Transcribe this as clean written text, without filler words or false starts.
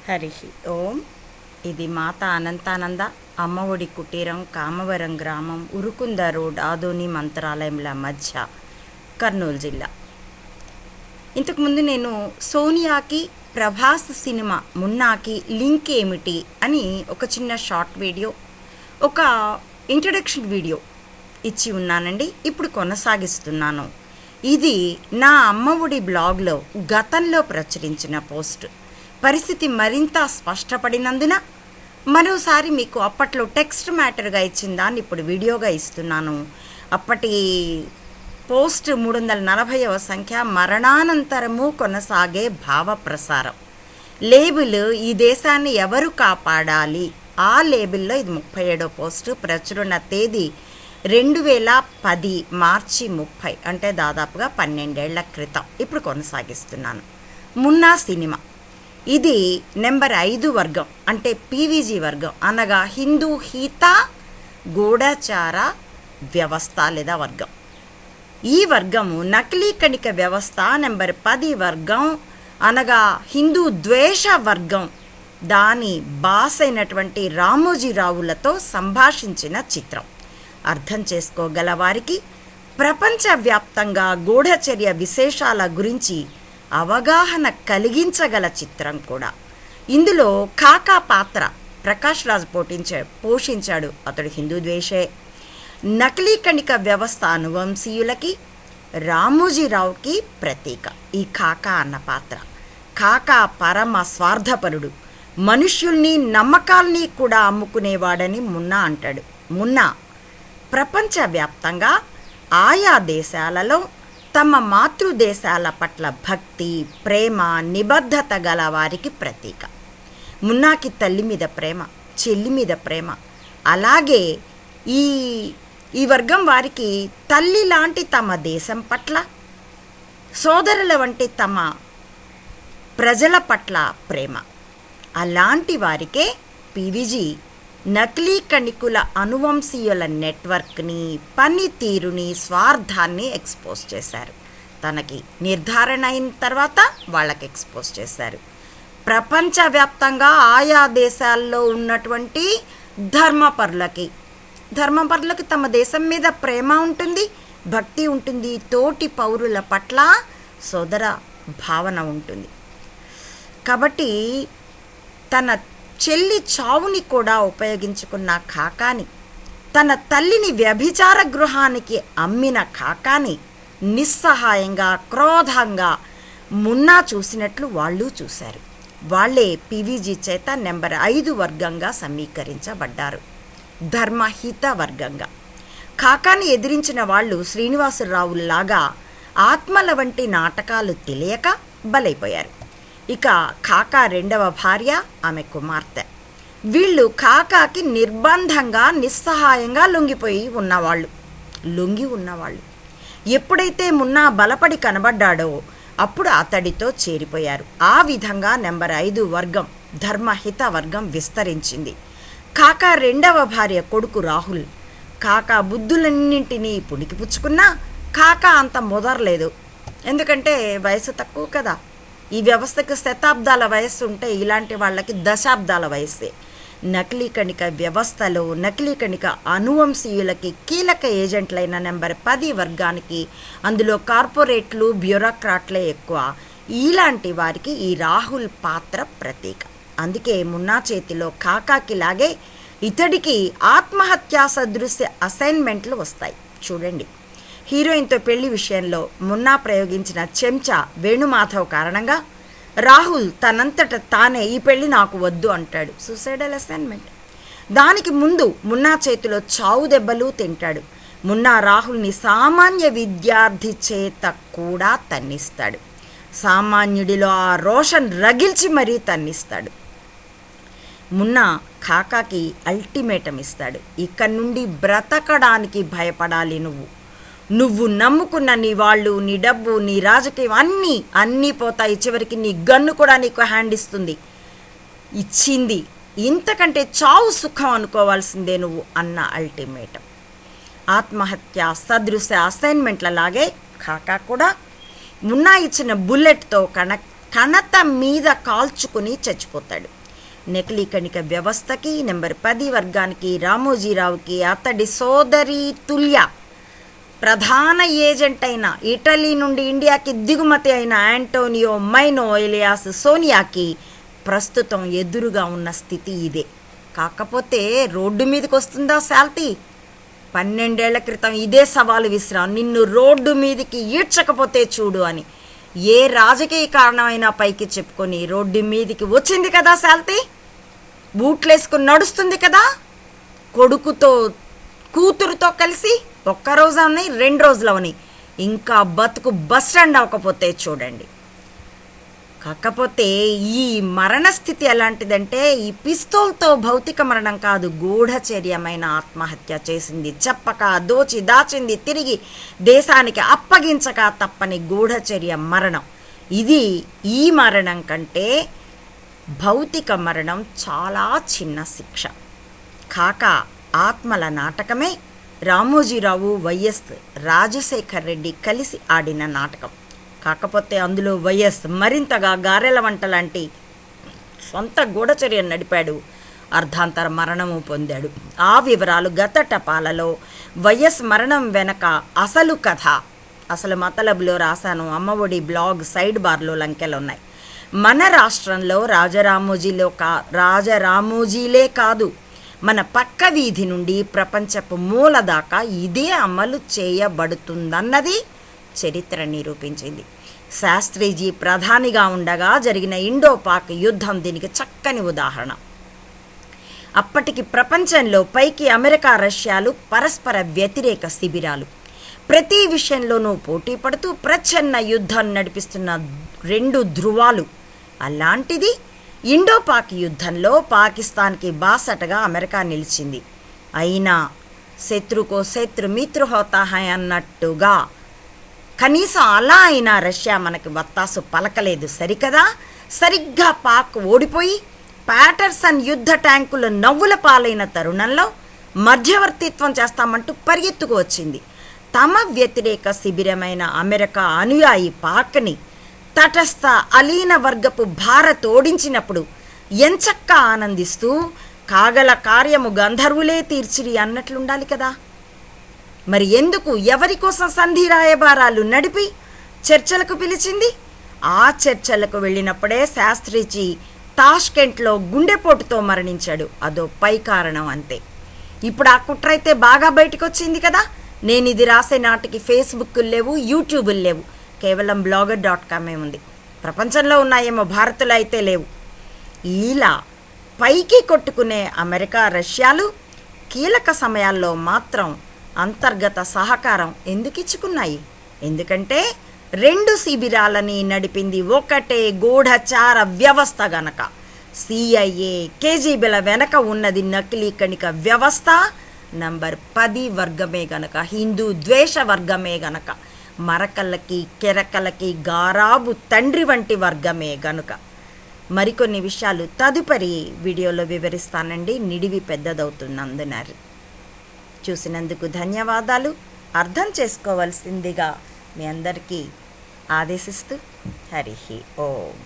హరి ఓం. ఇది మాత అనంతానంద అమ్మఒడి కుటీరం, కామవరం గ్రామం, ఉరుకుంద రోడ్, ఆదోని మంత్రాలయంల మధ్య, కర్నూలు జిల్లా. ఇంతకుముందు నేను సోనియాకి ప్రభాస్ సినిమా మున్నాకి లింక్ ఏమిటి అని ఒక చిన్న షార్ట్ వీడియో, ఒక ఇంట్రడక్షన్ వీడియో ఇచ్చి ఉన్నానండి. ఇప్పుడు కొనసాగిస్తున్నాను. ఇది నా అమ్మఒడి బ్లాగ్లో గతంలో ప్రచురించిన పోస్ట్. పరిస్థితి మరింత స్పష్టపడినందున మరోసారి మీకు అప్పట్లో టెక్స్ట్ మ్యాటర్గా ఇచ్చిన దాన్ని ఇప్పుడు వీడియోగా ఇస్తున్నాను. అప్పటి పోస్ట్ 340వ సంఖ్య, మరణానంతరము కొనసాగే భావ ప్రసారం. లేబుల్ ఈ దేశాన్ని ఎవరు కాపాడాలి, ఆ లేబుల్లో ఇది 37వ పోస్టు. ప్రచురణ తేదీ 2010 మార్చి 30, అంటే దాదాపుగా 12 ఏళ్ల క్రితం. ఇప్పుడు కొనసాగిస్తున్నాను. మున్నా సినిమా ఇది నెంబర్ 5 వర్గం, అంటే పీవీజీ వర్గం, అనగా హిందూ హిత గూఢచార వ్యవస్థ లేదా వర్గం. ఈ వర్గము నకిలీ కణిక వ్యవస్థ. నెంబర్ 10 వర్గం అనగా హిందూ ద్వేష వర్గం. దాని బాస్ అయినటువంటి రామోజీరావులతో సంభాషించిన చిత్రం. అర్థం చేసుకోగల వారికి ప్రపంచవ్యాప్తంగా గూఢచర్య విశేషాల గురించి అవగాహన కలిగించగల చిత్రం కూడా. ఇందులో కాకా పాత్ర ప్రకాష్ రాజ్ పోషించాడు. అతడు హిందూ ద్వేషే. నకిలీ కణిక వ్యవస్థ అనువంశీయులకి, రామోజీరావుకి ప్రతీక ఈ కాకా అన్న పాత్ర. కాకా పరమ స్వార్థపరుడు, మనుష్యుల్ని నమ్మకాల్ని కూడా అమ్ముకునేవాడని మున్నా అంటాడు. మున్నా ప్రపంచవ్యాప్తంగా ఆయా దేశాలలో తమ మాతృదేశాల పట్ల భక్తి, ప్రేమ, నిబద్ధత గల వారికి ప్రతీక. మున్నాకి తల్లి మీద ప్రేమ, చెల్లి మీద ప్రేమ. అలాగే ఈ వర్గం వారికి తల్లి లాంటి తమ దేశం పట్ల, సోదరుల వంటి తమ ప్రజల పట్ల ప్రేమ. అలాంటి వారికే పీవీజీ నకిలీ కణికుల అనువంశీయుల నెట్వర్క్ని, పనితీరుని, స్వార్థాన్ని ఎక్స్పోజ్ చేశారు. తనకి నిర్ధారణ అయిన తర్వాత వాళ్ళకి ఎక్స్పోజ్ చేశారు. ప్రపంచవ్యాప్తంగా ఆయా దేశాల్లో ఉన్నటువంటి ధర్మపరులకి తమ దేశం మీద ప్రేమ ఉంటుంది, భక్తి ఉంటుంది, తోటి పౌరుల పట్ల సోదర భావన ఉంటుంది. కాబట్టి తన చెల్లి చావుని కూడా ఉపయోగించుకున్న కాకాని, తన తల్లిని వ్యభిచార గృహానికి అమ్మిన కాకాని నిస్సహాయంగా, క్రోధంగా మున్నా చూసినట్లు వాళ్ళు చూశారు. వాళ్లే పీవీజీ చేత నెంబర్ 5 వర్గంగా సమీకరించబడ్డారు, ధర్మహిత వర్గంగా. కాకాని ఎదిరించిన వాళ్ళు శ్రీనివాసరావులాగా ఆత్మల వంటి నాటకాలు తెలియక బలైపోయారు. ఇక కాకా 2వ భార్య, ఆమె కుమార్తె. వీళ్ళు కాకాకి నిర్బంధంగా, నిస్సహాయంగా లొంగి ఉన్నవాళ్ళు. ఎప్పుడైతే మున్నా బలపడి కనబడ్డాడో అప్పుడు అతడితో చేరిపోయారు. ఆ విధంగా నెంబర్ 5 వర్గం, ధర్మహిత వర్గం విస్తరించింది. కాకా 2వ భార్య కొడుకు రాహుల్. కాకా బుద్ధులన్నింటినీ పుణికిపుచ్చుకున్నా కాకా అంత ముదరలేదు. ఎందుకంటే వయసు తక్కువ కదా. ఈ వ్యవస్థకు శతాబ్దాల వయస్సు ఉంటే ఇలాంటి వాళ్ళకి దశాబ్దాల వయస్సే. నకిలీ కణిక వ్యవస్థలో నకిలీ కణిక అనువంశీయులకి కీలక ఏజెంట్లైన నెంబర్ 10 వర్గానికి, అందులో కార్పొరేట్లు, బ్యూరోక్రాట్లే ఎక్కువ. ఇలాంటి వారికి ఈ రాహుల్ పాత్ర ప్రతీక. అందుకే మున్నా చేతిలో కాకాకిలాగే ఇతడికి ఆత్మహత్యా సదృశ్య అసైన్మెంట్లు వస్తాయి. చూడండి, హీరోయిన్తో పెళ్లి విషయంలో మున్నా ప్రయోగించిన చెంచా వేణుమాధవ్ కారణంగా రాహుల్ తనంతట తానే ఈ పెళ్లి నాకు వద్దు అంటాడు. Suicidal assignment. దానికి ముందు మున్నా చేతిలో చావు దెబ్బలు తింటాడు. మున్నా రాహుల్ని సామాన్య విద్యార్థి చేత కూడా తన్నిస్తాడు. సామాన్యుడిలో ఆ రోషన్ రగిల్చి మరీ తన్నిస్తాడు. మున్నా కాకాకి అల్టిమేటం ఇస్తాడు. ఇక్కడి నుండి బ్రతకడానికి భయపడాలి నువ్వు నమ్ముకున్న నీ వాళ్ళు, నీ డబ్బు, నీ రాజకీయం అన్నీ పోతాయి. చివరికి నీ గన్ను కూడా నీకు హ్యాండ్ ఇచ్చింది. ఇంతకంటే చావు సుఖం అనుకోవాల్సిందే నువ్వు అన్న అల్టిమేటం. ఆత్మహత్య సదృశ్య అసైన్మెంట్లలాగే కాకా కూడా మున్నా ఇచ్చిన బుల్లెట్తో కణత మీద కాల్చుకుని చచ్చిపోతాడు. నకిలీ కణిక వ్యవస్థకి. నెంబర్ 10 వర్గానికి రామోజీరావుకి అతడి సోదరి తుల్య ప్రధాన ఏజెంట్ అయిన ఇటలీ నుండి ఇండియాకి దిగుమతి అయిన యాంటోనియో మైనో ఎలియాస్ సోనియాకి ప్రస్తుతం ఎదురుగా ఉన్న స్థితి ఇదే. కాకపోతే రోడ్డు మీదకి వస్తుందా శాల్తీ? 12 ఏళ్ల క్రితం ఇదే సవాలు విసిరా, నిన్ను రోడ్డు మీదికి ఈడ్చకపోతే చూడు అని. ఏ రాజకీయ కారణమైనా పైకి చెప్పుకొని రోడ్డు మీదికి వచ్చింది కదా శాల్తీ. బూట్లేసుకుని నడుస్తుంది కదా కొడుకుతో కూతురుతో కలిసి. ఒక్కరోజు అవని 2 రోజులు అవని, ఇంకా బతుకు బస్ స్టాండ్ అవ్వకపోతే చూడండి. కాకపోతే ఈ మరణస్థితి ఎలాంటిదంటే ఈ పిస్తోల్తో భౌతిక మరణం కాదు, గూఢచర్యమైన ఆత్మహత్య చేసింది. చెప్పక దోచి దాచింది తిరిగి దేశానికి అప్పగించక తప్పని గూఢచర్య మరణం. ఇది ఈ మరణం కంటే భౌతిక మరణం చాలా చిన్న శిక్ష. కాక ఆత్మల నాటకమే రామోజీరావు వైఎస్ రాజశేఖర్ రెడ్డి కలిసి ఆడిన నాటకం. కాకపోతే అందులో వైఎస్ మరింతగా గారెల వంట లాంటి సొంత గూఢచర్యను నడిపాడు, అర్ధాంతర మరణము పొందాడు. ఆ వివరాలు గత టపాలలో వైఎస్ మరణం వెనక అసలు కథ, అసలు మతలబులో రాశాను. అమ్మఒడి బ్లాగ్ సైడ్ బార్లో లంకెలు ఉన్నాయి. మన రాష్ట్రంలో రాజరామోజీలే కాదు, మన పక్క వీధి నుండి ప్రపంచపు మూల దాకా ఇదే అమలు చేయబడుతుందన్నది చరిత్ర నిరూపించింది. శాస్త్రీజీ ప్రధానిగా ఉండగా జరిగిన ఇండో పాక్ యుద్ధం దీనికి చక్కని ఉదాహరణ. అప్పటికి ప్రపంచంలో పైకి అమెరికా రష్యాలు పరస్పర వ్యతిరేక శిబిరాలు, ప్రతి విషయంలోనూ పోటీ పడుతూ ప్రచ్ఛన్న యుద్ధం నడిపిస్తున్న 2 ధృవాలు. అలాంటిది ఇండో పాక్ యుద్ధంలో పాకిస్తాన్కి బాసటగా అమెరికా నిలిచింది. అయినా శత్రుకో శత్రు మిత్రు హోతా హై అన్నట్టుగా కనీసం అలా అయినా రష్యా మనకి వత్తాసు పలకలేదు సరికదా. సరిగ్గా పాక్ ఓడిపోయి ప్యాటర్సన్ యుద్ధ ట్యాంకులు నవ్వుల పాలైన తరుణంలో మధ్యవర్తిత్వం చేస్తామంటూ పరిగెత్తుకు వచ్చింది. తమ వ్యతిరేక శిబిరమైన అమెరికా అనుయాయి పాక్ని తటస్థ అలీన వర్గపు భారత్ ఓడించినప్పుడు ఎంచక్కా ఆనందిస్తూ కాగల కార్యము గంధర్వులే తీర్చిరి అన్నట్లుండాలి కదా. మరి ఎందుకు ఎవరి కోసం సంధి రాయబారాలు నడిపి చర్చలకు పిలిచింది? ఆ చర్చలకు వెళ్ళినప్పుడే శాస్త్రీజీ తాష్కెంట్లో గుండెపోటుతో మరణించాడు. అదో పై కారణం అంతే. ఇప్పుడు ఆ కుట్ర అయితే బాగా బయటకు వచ్చింది కదా. నేను ఇది రాసే నాటికి ఫేస్బుక్లు లేవు, యూట్యూబులు లేవు, కేవలం blogger.com ఉంది. ప్రపంచంలో ఉన్నాయేమో, భారత్లో అయితే లేవు. ఇలా పైకి కొట్టుకునే అమెరికా రష్యాలు కీలక సమయాల్లో మాత్రం అంతర్గత సహకారం ఎందుకు ఇచ్చుకున్నాయి? ఎందుకంటే 2 శిబిరాలని నడిపింది ఒకటే గూఢచార వ్యవస్థ గనక. CIA, KGBల వెనక ఉన్నది నకిలీ కణిక వ్యవస్థ. నంబర్ 10 వర్గమే గనక, హిందూ ద్వేష వర్గమే గనక, మరకలకి కెరకలకి గారాబు తండ్రి వంటి వర్గమే గనుక. మరికొన్ని విషయాలు తదుపరి వీడియోలో వివరిస్తానండి. నిడివి పెద్దదవుతున్నందున. చూసినందుకు ధన్యవాదాలు. అర్థం చేసుకోవాల్సిందిగా మీ అందరికీ ఆదేశిస్తూ హరి ఓం.